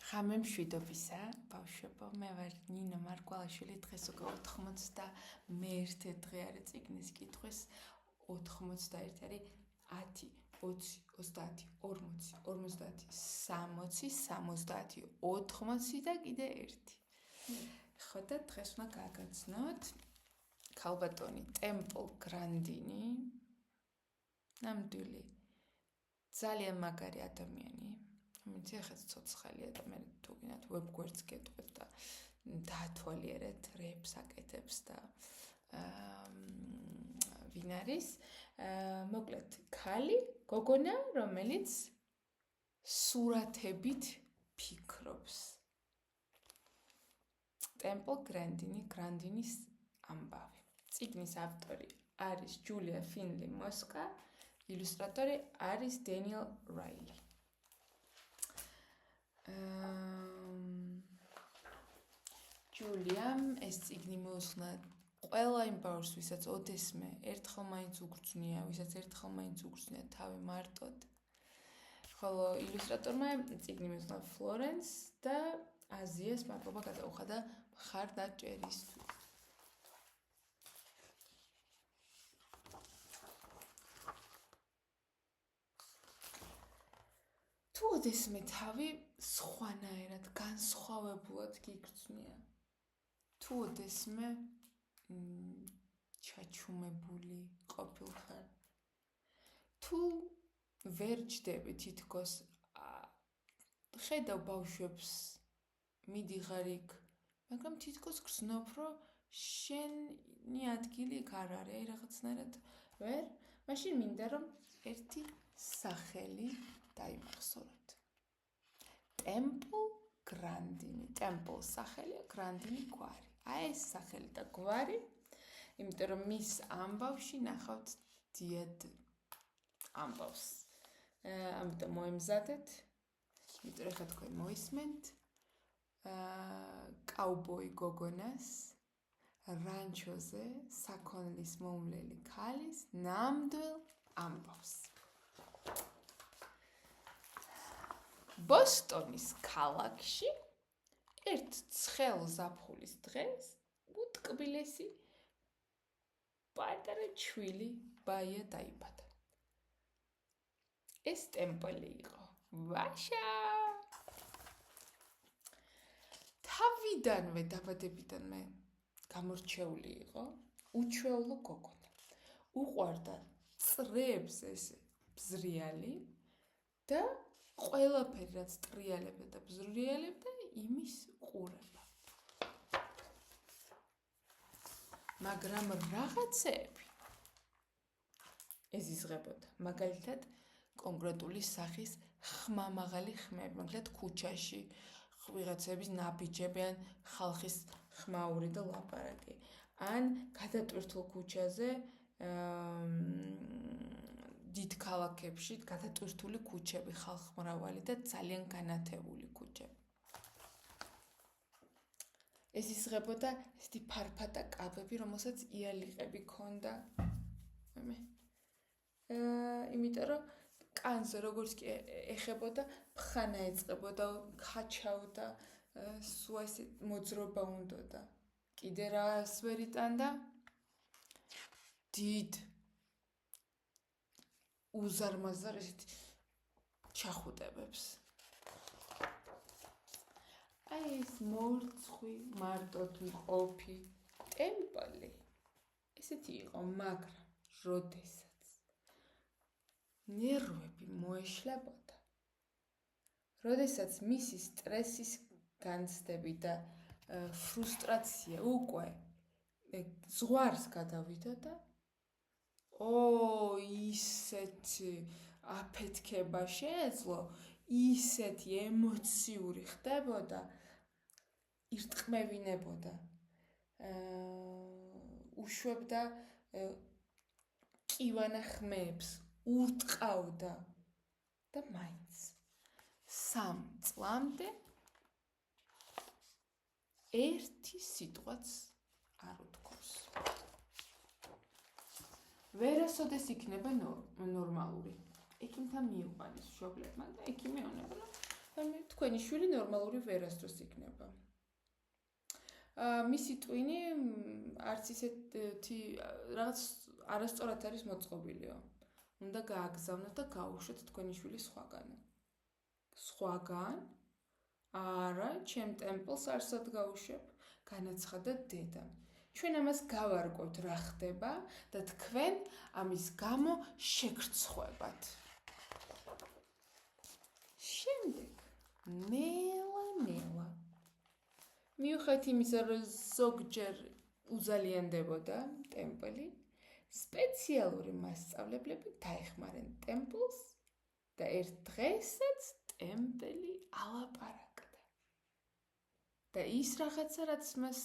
ღამე მშვიდობისა, ბავშვებო, მე ვარ ნინო მარკვალაშვილი, დღეს უკვე 91 დღე არის წიგნის კითხვის, 91 არის 10, 20, 30, 40, 50, 60, 70, 80 და კიდე 1. ხო და დღეს უნდა გაგაცნოთ ქალბატონი ტემპლ გრანდინი, ნამდვილი, ძალიან მაგარი ადამიანი. Ამიტომ ახაც ცოცხალია და მე თუ გინდათ ვებგვერდს გეტყვით და დაათვალიერეთ რეებს აკეთებს და ვინ არის? მოკლედ, ქალი, გოგონა, რომელიც სურათებით ფიქრობს. ტემპლ გრანდინის ამბავი. წიგნის ავტორი არის ჯულია ფინლი მოსკა, ილუსტრატორი არის დენიელ რაილი. ჯულიამ ეს წიგნი მოუსმნა ყველა იმ ბავშვს, ვისაც ოდესმე ერთხელ მაინც უგრძნია, ვისაც ერთხელ მაინც უგრძნია თავი მარტოდ. ხოლო ილუსტრატორმა წიგნი მოუსმნა ფლორენს და აზიას მადლობა გადაუხადა მხარდაჭერისთვის. თუ ოდესმე თავი სხვანაირად, განსხვავებულად გიგრძნია, თუ ოდესმე ჩაჩუმებული ყოფილხარ, თუ ვერ ჯდები თითქოს ხედავ ბავშვებს მიდიღარ იქ, მაგრამ თითქოს გრძნობ, რომ შენი ადგილი იქ არ არის, აი რაღაცნაირად ვერ, მაშინ მინდა რომ ერთი სახელი დაიმახსოვროთ. ტემპლ გრანდინი, ტემპლ სახელია, გრანდინი გვარი. აი ეს სახელი და გვარი, იმიტომ რომ მის ამბავში ნახავთ დიდ ამბავს. ამიტომ მოემზადეთ, იმიტომ რომ ხა თქვენ მოისმენთ კაუბოი გოგონას, რანჩოზე საქონლის მომლელი ქალის ნამდვილ ამბავს. ბოსტონის ქალაქში ერთ ცხელ ზაფხულის დღეს უტკბილესი პატარა ჩვილი ბაია დაიბადა. ეს ტემპლი იყო. ვაშა! თავიდანვე დაბადებიდანვე გამორჩეული იყო უჩვეულო გოგონა. უყვარდა წრეებს ესე ბზრიალი და ყველაფერი რაც ტრიალებდა და ბზრიალებდა იმის ყურება. მაგრამ რაღაცეები ეზიზღებოდა, მაგალითად კონკრეტული სახის ხმამაღალი ხმები, მაგალითად ქუჩაში ვიღაცების ნაბიჯები ან ხალხის ხმაური და ლაპარაკი. ან გადატვირთულ ქუჩაზე დიდ ქალაქებში გადატვირთული ქუჩები, ხალხმრავალი და ძალიან განათებული ქუჩები. ეზიზღებოდა ესეთი ფარფატა კაბები, რომელსაც იალიყები ქონდა. იმიტომ რომ კანზე როგორც კი ეხებოდა, ფხანა ეწყებოდა, ხაჩავდა, სულ ესე მოძრობა უნდოდა. კიდე რას ვერ იტანდა? დიდ უზარმაზარ ესეთ ჩახუტებებს. აი ეს მორცხვი, მარტოდ მყოფი ტემპლი ესეთი იყო, მაგრამ როდესაც ნერვები მოეშლებოდა, როდესაც მისი სტრესის განცდები და ფრუსტრაცია უკვე ზღვარს გადავიდოდა, ისეთი აფეთქება შეეძლო, ისეთი ემოციური ხდებოდა, ირტყმევინებოდა, უშვებდა კივანა ხმებს, ურტყავდა და მაინც 3 წლამდე ერთი სიტყვაც არ უთქვამს. ვერასოდეს იქნება ნორმალური. ექიმთან მიიყვანის მშობლებმა და ექიმი ეუბნება, რომ თქვენი შვილი ნორმალური ვერასდროს იქნება. მისი ტვინი არც ისეთი რაღაც არასწორად არის მოწყობილიო. უნდა გააგზავნოთ და გაუშვათ თქვენი შვილი სხვაგან. სხვაგან? არა, ჩემ ტემპლს არსად გავუშვებ, განაცხადა დედამ. ჩვენ ამას გავარკვევთ რა ხდება და თქვენ ამის გამო შეგრცხვებათ. შემდეგ ნელა მიუხედავად იმისა, რომ ზოგჯერ უზალიანდებოდა ტემპლი, სპეციალური მასწავლებლები დაეხმარნენ ტემპლს და ერთ დღესაც ტემპლი ალაპარაკდა. და ის რაღაცა, რაც მას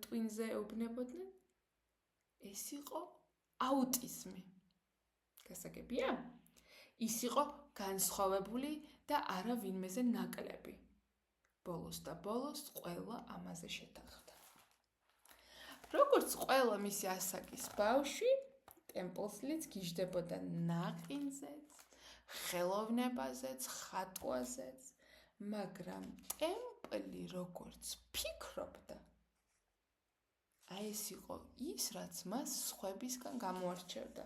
ტვინზე ეუბნებოდნენ, ეს იყო აუტიზმი. გასაგებია? ის იყო განსხვავებული და არა ვინმეზე ნაკლები. ბოლოს და ბოლოს ყველა ამაზე შეთანხმდა. როგორც ყველა მისი ასაკის ბავშვი, ტემპლსლიც გიждდებოდა ნაყინზეც, ხელოვნებაზეც, ხატვაზეც, მაგრამ ტემპლი როგორც ფიქრობდა, ეს იყო ის, რაც მას სხვებისგან გამოარჩევდა.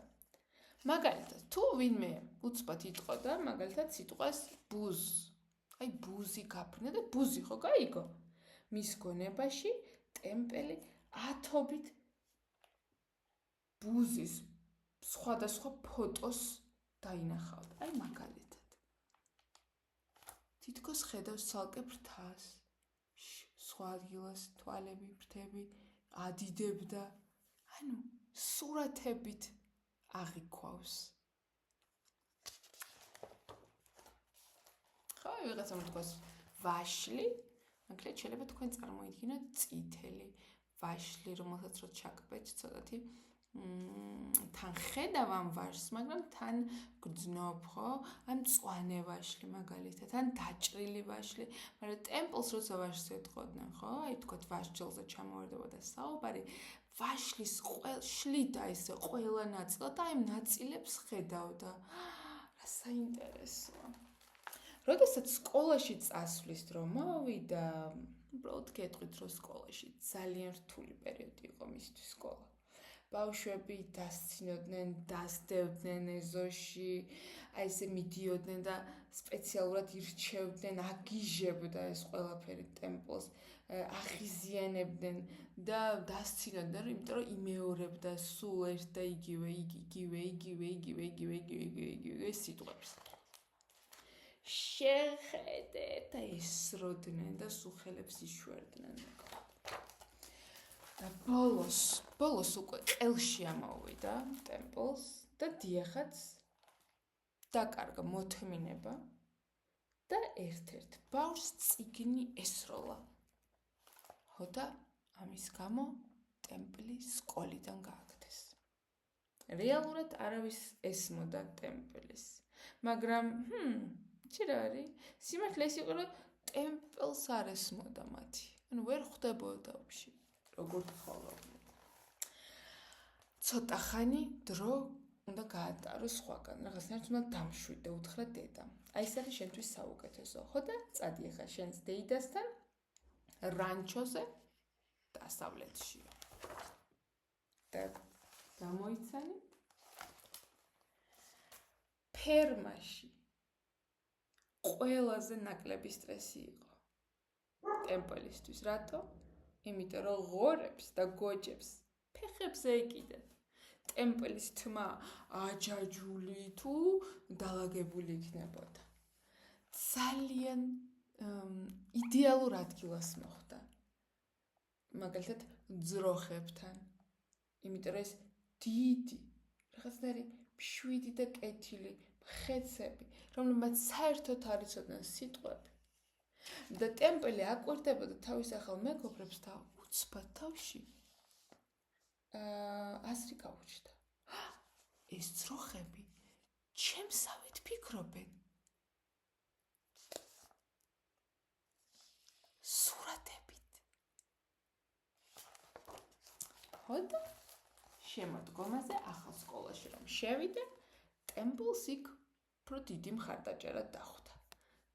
მაგალითად, თუ ვინმე უცბად იტყოდა, მაგალითად სიტყვას ბუზ, ბუზი გაფრინდა და ბუზი ხო გაიგო? მის გონებაში ტემპლი ათობით ბუზის სხვადასხვა ფოტოს დაინახავდა. მაგალითად. თითქოს ხედავს ცალკე ფრთას, სხვა ადგილას თვალები, ფრთები ადიდებდა. სურათებით აღიქვავს. ხო, ვიღაცამ თქვას ვაშლი, მაგრამ შეიძლება თქვენ წარმოიდგინოთ წითელი ვაშლი, რომელსაც რო ჩაკბეთ ცოტათი თან ხედავ ამ ვაშლს, მაგრამ თან გძნობ, ხო? ან მწვანე ვაშლი მაგალითად, ან დაჭრილი ვაშლი, მაგრამ ტემპლს როცა ვაშლს ეტყოდნენ, ხო? თქვათ ვაშჯელზე ჩამოვარდებოდა საუბარი, ვაშლის შლიდა ესე ყველა ნაწილად და იმ ნაწილებს ხედავდა. რა საინტერესოა. როდესაც სკოლაში წასვლის დრო მოვიდა, უბრალოდ გეტყვით, რომ სკოლაში ძალიან რთული პერიოდი იყო მისთვის სკოლა. ბავშვები დასცინოდნენ, დასდევდნენ ეზოში, ესე მიდიოდნენ და სპეციალურად ირჩევდნენ, აგიჟებდა ეს ყველაფერი ტემპლს, აღიზიანებდნენ და დასცინოდნენ, იმიტომ რომ იმეორებდა სულ ერთ და იგივე სიტყვებს. შეხედეთ და ესროდნენ და სულხელებს იშვერდნენ. და ბოლოს უკვე ყელში ამოვიდა ტემპლს და დიახაც დაკარგა მოთმინება და ერთ-ერთ ბავშვს წიგნი ესროლა. და ამის გამო ტემპლი სკოლიდან გააგდეს. რეალურად არავის ესმოდა ტემპლის, მაგრამ იცი რა არის? სიმართლე ის იყო, რომ ტემპლს არ ესმოდა მათი. ვერ ხვდებოდა ვაფშე, როგორ ცხოვრობდნენ. ცოტა ხანი დრო უნდა გაატაროს სხვაგან, რაღაცნაირად უნდა დამშვიდე, უთხრა დედამ. ეს არის შენთვის საუკეთესო. ხო და წადი ახლა შენს დეიდასთან რანჩოზე დასავლეთში. და გამოიცანი ფერმაში ყველაზე ნაკლები სტრესი იყო ტემპლისთვის. რატო? იმიტომ რომ ღორებს და გოჯებს ფეხებზე ეკიდათ. ტემპლის თმა აჯაჯული თუ დალაგებული იქნებოდა. ძალიან იდეალურ ადგილას მოხვდა. მაგალითად ძროხებთან. იმიტომ რომ ეს დიდი, რაღაცნაირი მშვიდი და კეთილი მხეცები, რომლებმაც საერთოდ არ იცოდნენ სიტყვები. და ტემპლი აკვირდებოდა თავის ახალ მეგობრებს და უცბად თავში აზრი გაუჩნდა. ეს ძროხები ჩემსავით ფიქრობენ. სურათებით. ხოდა შემოდგომაზე ახალ სკოლაში რომ შევიდა, ტემპლს იქ უფრო დიდი მხარდაჭერა დახვდა.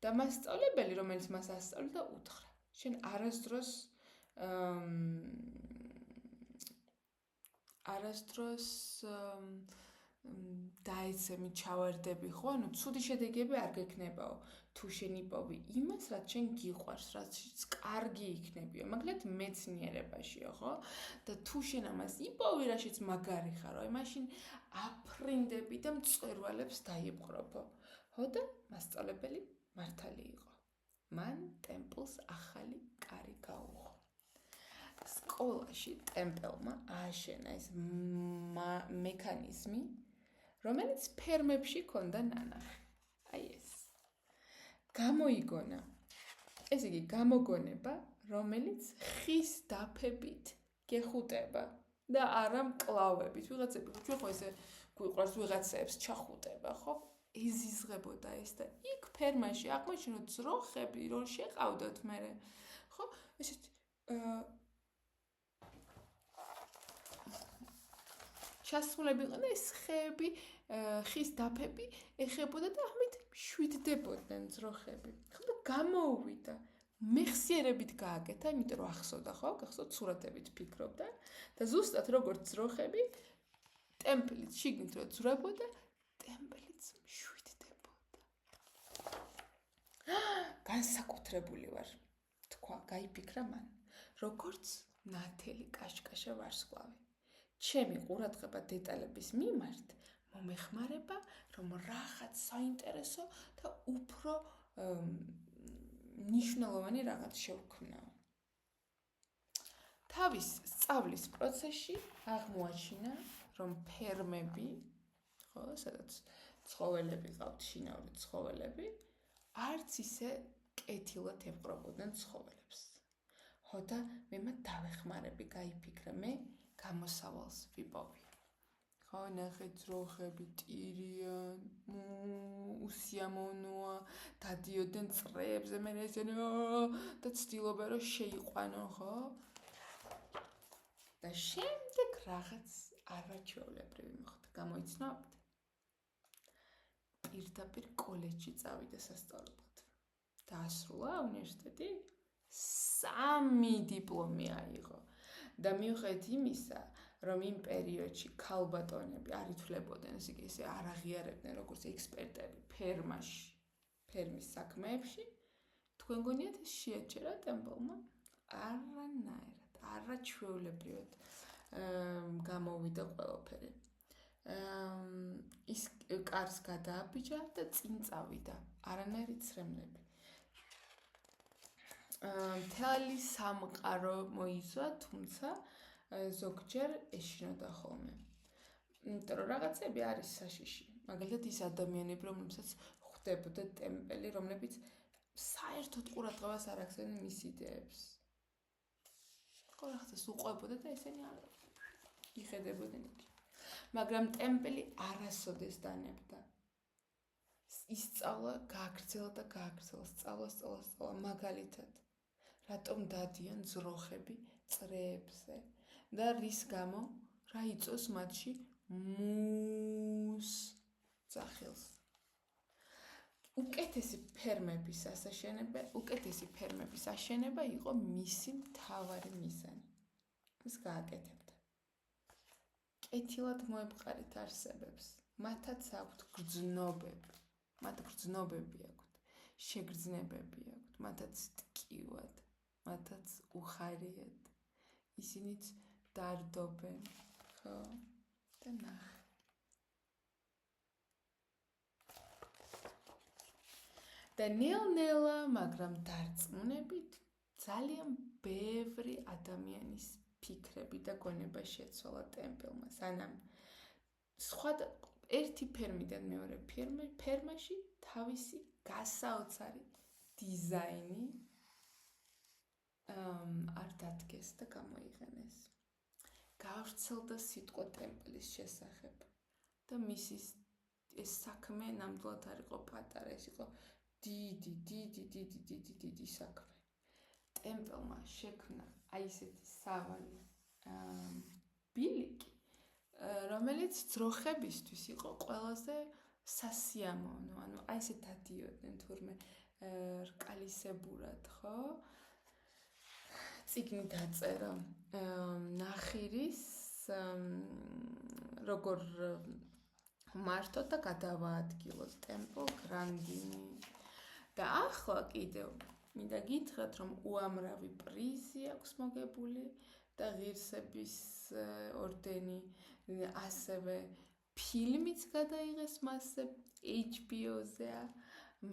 და მასწავლებელი, რომელიც მას ასწავლიდა, უთხრა: შენ არასდროს დაეცემი ჩავარდები ხო? ანუ ცუდი შედეგები არ გექნებაო. თუ შენ იპოვი იმას, რაც შენ გიყვარს, რაც კარგი იქნებიო, მაგალითად მეცნიერებაშიო, ხო? და თუ შენ ამას იპოვი, რაშიც მაგარი ხარო, აი მაშინ აფრინდები და მწვერვალებს დაიპყრობო. ხო და მასწავლებელი მართალი იყო. მან ტემპლს ახალი კარი გაუღო. სკოლაში ტემპელმა ააშენა ეს მექანიზმი, რომელიც ფერმებში ქონდა ნანახი. აი ეს. გამოიგონა. ეს იგი გამოგონება, რომელიც ხის დაფებით გეხუტება და არა მკლავებით. ვიღაცები ჩვენ ხო ესე გვიყვარს ვიღაცებს ჩახუტება, ხო? ეზიზღებოდა ეს და იქ ფერმაში აღმოჩნდა ძროხები, რომ შეყავდათ მერე. ხო? ესეთი ჩასრულები იყო და ეს ხეები, ხის დაფები ეხებოდა და ამით შვიდდებოდნენ ძროხები. ხო და გამოუვიდა. მეხსიერებით გააკეთა, იმიტომ რომ ახსოვდა, ხო? გახსოვთ სურათებით ფიქრობდა და ზუსტად როგორც ძროხები ტემპლით შიგნით რო ძრებოდა, ტემპლიც შვიდდებოდა. განსაკუთრებული ვარ, თქვა, გაიფიქრა მან, როგორც ნათელი კაშკაშა ვარსკვლავი. ჩემი ყურადღება დეტალების მიმართ მომეხმარება, რომ რაღაც საინტერესო და უფრო მნიშვნელოვანი რაღაც შევქმნაო. თავის სწავლის პროცესში აღმოაჩინა, რომ ფერმები, ხო, სადაც ცხოველები ყავთ, შინაური ცხოველები, არც ისე კეთილად ეპყრობოდნენ ცხოველებს. ხო და მე მათ დავეხმარები, გაიფიქრე, მე გამოსავალს ვიპოვი. ხო, ნახე ძროხები ტირიან, უსიამოვნოა, დადიოდნენ წრეებზე, მე ესენი და ცდილობენ რომ შეიყვანონ, ხო? და შემდეგ რაღაც არაჩვეულებრივი მოხდა, გამოიცნობთ? პირდაპირ კოლეჯში წავიდა სასწავლებლად. დაასრულა უნივერსიტეტი, 3 დიპლომი აიღო. და მიუხედავად იმისა, რომ იმ პერიოდში ქალბატონები არ ითვლებოდნენ, ესე არ აღიარებდნენ როგორც ექსპერტები ფერმაში, ფერმის საქმეებში, თქვენ გონიათ ეს შეაჩერა ტემპლმა? არანაირად, არაჩვეულებრივად გამოვიდა ყველაფერი. ის კარს გადააბიჯა და წინ წავიდა, არანაირი ცრემლები. მთელი სამყარო მოიცვა, თუმცა ზოგჯერ ეშინოდა ხოლმე. იმიტომ რომ რაღაცები არის საშიში. მაგალითად ის ადამიანები, რომლებსაც ხვდებოდა ტემპელი, რომლებიც საერთოდ ყურადღებას არ აქცევდნენ მის იდეებს. ხო, რაღაცას უყვებოდა და ესენი იხედებოდნენ იქ. მაგრამ ტემპელი არასოდეს დანებდა. ისწავლა, გააგრძელა და გააგრძელა, სწავლა, მაგალითად. რატომ დადიან ძროხები წრეებზე და რის გამო რა იწვევს მათში მუს ძახილს. უკეთესი ფერმების აშენება იყო მისი მთავარი მიზანი. ის გააკეთებდა. კეთილად მოეპყარეთ არსებებს, მათაც აქვთ გრძნობები, მათ გრძნობები აქვთ, შეგრძნებები აქვთ, მათაც ტკივად, მათაც უხარიათ, ისინიც დარდობენ, ხო? და ნახე. და ნელ-ნელა, მაგრამ დარწმუნებით, ძალიან ბევრი ადამიანის ფიქრები და გონება შეცვალა ტემპელმა, სანამ ერთი ფერმიდან მეორე ფერმაში თავისი გასაოცარი დიზაინი არ დადგეს და გამოიყენეს. გავრცელდა სიტყვა ტემპლის შესახებ და მისი ეს საქმე ნამდვილად არ იყო პატარა, ეს იყო დიდი საქმე. ტემპელმა შექმნა აი ესეთი სავალი ბილიკი, რომელიც ძროხებისთვის იყო ყველაზე სასიამოვნო, ანუ აი ესე დადიოდნენ თურმე რკალისებურად, ხო? წიგნი დაწერა ნახირის როგორ მართოთ და გადავაადგილოთ ტემპლ გრანდინი. და ახლა კიდევ მინდა გითხრათ, რომ უამრავი პრიზი აქვს მოგებული და ღირსების ორდენი, ასევე ფილმიც გადაიღეს მასზე HBO-ზეა,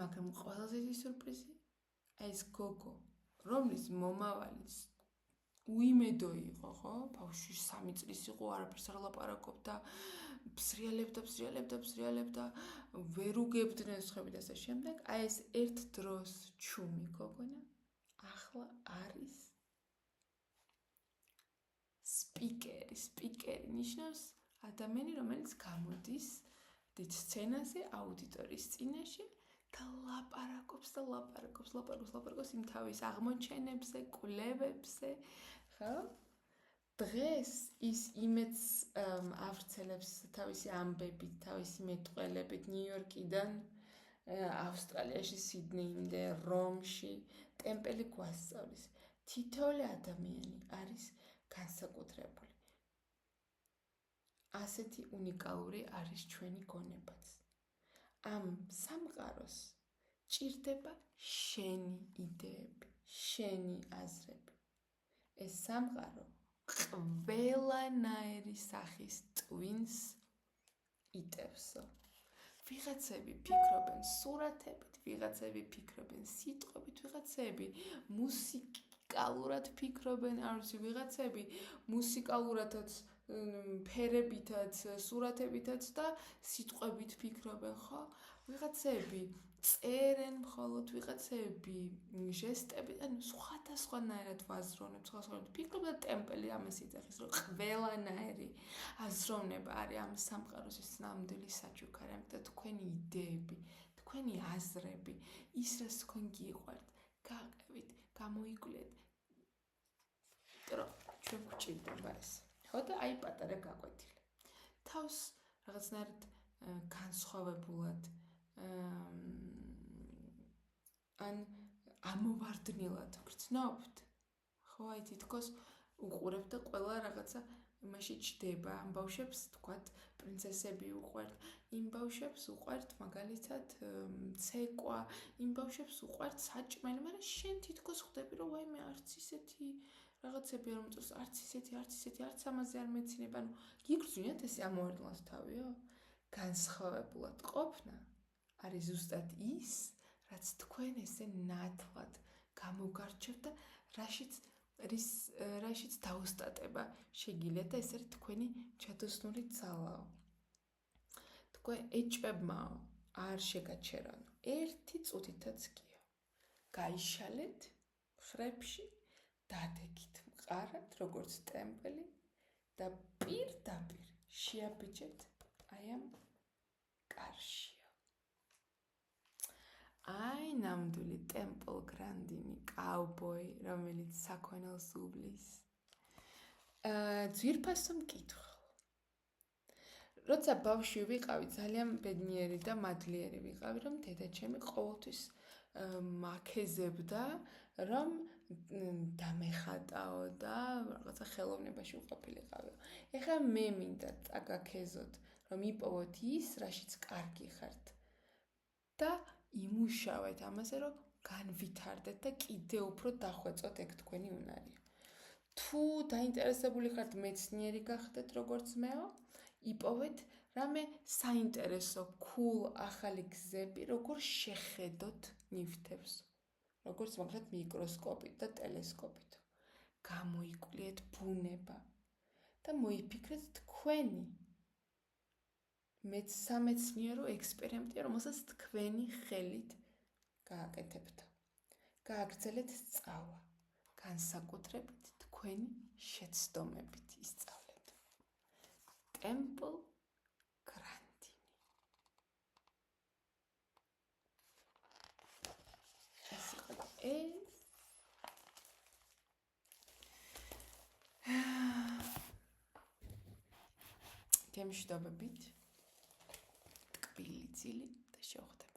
მაგრამ ყველაზე დიდი სიურპრიზი ეს გოგო, რომლის მომავალიც უიმედო იყო, ხო? ბავშვი 3 წლის იყო, არაფერს არ ლაპარაკობდა, ბზრიალებდა, ვერ უგებდნენ სხვები და ასე შემდეგ. აი ეს ერთ დროს ჩუმი გოგონა ახლა არის სპიკერი ნიშნავს ადამიანი, რომელიც გამოდის დიდ სცენაზე, აუდიტორიის წინაშე და ლაპარაკობს იმ თავის აღმოჩენებზე, კვლევებზე, ხო? დღეს ის იმედს ავრცელებს თავისი ამბებით, თავისი მეტყველებით ნიუ-იორკიდან ავსტრალიაში, სიდნეიმდე, რომში, ტემპელი გვასწავლის. თითოეული ადამიანი არის განსაკუთრებული. ასეთი უნიკალური არის ჩვენი გონებაც. ამ სამყაროს ჭირდება შენი იდეები, შენი აზრები. ეს სამყარო ყველანაირი სახის ტვინს იტევსო. ვიღაცები ფიქრობენ სურათებით, ვიღაცები ფიქრობენ სიტყვებით, ვიღაცები მუსიკალურად ფიქრობენ, არ ვიცი, ვიღაცები მუსიკალურადაც, ფერებითაც, სურათებითაც და სიტყვებით ფიქრობენ, ხო? ვიღაცები წერენ მხოლოდ, ვიღაცები ჟესტებით, ანუ სხვადასხვანაირად ვაზროვნებთ, სხვადასხვანაირად ფიქრობ და ტემპელი ამას იძახის, რომ ყველანაირი აზროვნება არის ამ სამყაროს ის ნამდვილი საჩუქარი, ამიტომ თქვენი იდეები, თქვენი აზრები, ის რაც თქვენ გიყვართ, გააკეთეთ, გამოიკვლიეთ, რომ ჩვენ გვჭირდება ეს. ხო და აი პატარა გაკვეთილი. თავს რაღაცნაირად განსხვავებულად ან ამოვარდნილად გრძნობთ, ხო, აი თითქოს უყურებთ და ყველა რაღაცა იმაში ჩდება. ამ ბავშვებს თქვათ პრინცესები უყვართ, იმ ბავშვებს უყვართ მაგალითად ცეკვა, იმ ბავშვებს უყვართ საჭმელი, მაგრამ შენ თითქოს ხვდები, რომ ვაიმე არც ისეთი რაღაცები არ მომწონს, არც ისეთი, არც ამაზე არ მეცინებ, ანუ გიგრძნიათ ესე ამოვარდნილად თავიო? განსხვავებულად ყოფნა არის ზუსტად ის, რაც თქვენ ესე ნათლად გამოგარჩევთ და რაშიც დაუსტატება შეგიძლიათ და ეს არის თქვენი ჩადოსნური ძალაო. თქვენ ეჭვებმაო არ შეგაჩერანო. ერთი წუთითაც კიო. გაიშალეთ ხრებში, დადეგით მყარად, როგორც ტემპელი და პირდაპირ შეაბიჯეთ აი ამ კარშიო. აი ნამდვილი ტემპლ გრანდინი, კაუბოი, რომელიც საქონელს უბლის. ძვირფასო მკითხვა. როცა ბავშვი ვიყავი, ძალიან ბედნიერი და მადლიერი ვიყავი, რომ დედაჩემი ყოველთვის მაქეზებდა, რომ დამეხატაო და რაღაცა ხელოვნებაში უყოფილიყავიო. ეხლა მე მინდა წაგაქეზოთ, რომ იპოვოთ ის, რაშიც კარგი ხართ და იმუშავეთ ამაზე, რომ განვითარდეთ და კიდევ უფრო დახვეწოთ ეგ თქვენი უნარია. თუ დაინტერესებული ხართ მეცნიერი გახდეთ როგორც მეო, იპოვეთ რამე საინტერესო, cool ახალი გზები, როგორ შეხედოთ ნივთებს, როგორც მაგალითად მიკროსკოპით და ტელესკოპით. გამოიკვლიეთ ბუნება და მოიფიქრეთ თქვენი სამეცნიერო ექსპერიმენტი, რომელსაც თქვენი ხელით გააკეთებთ. გააგრძელეთ სწავლა, განსაკუთრებით თქვენი შეცდომებით ისწავლეთ. ტემპლ გრანდინი. ეს იყო ეს. თემშდომებით, ტკბილი ძილი და შეხვდებით.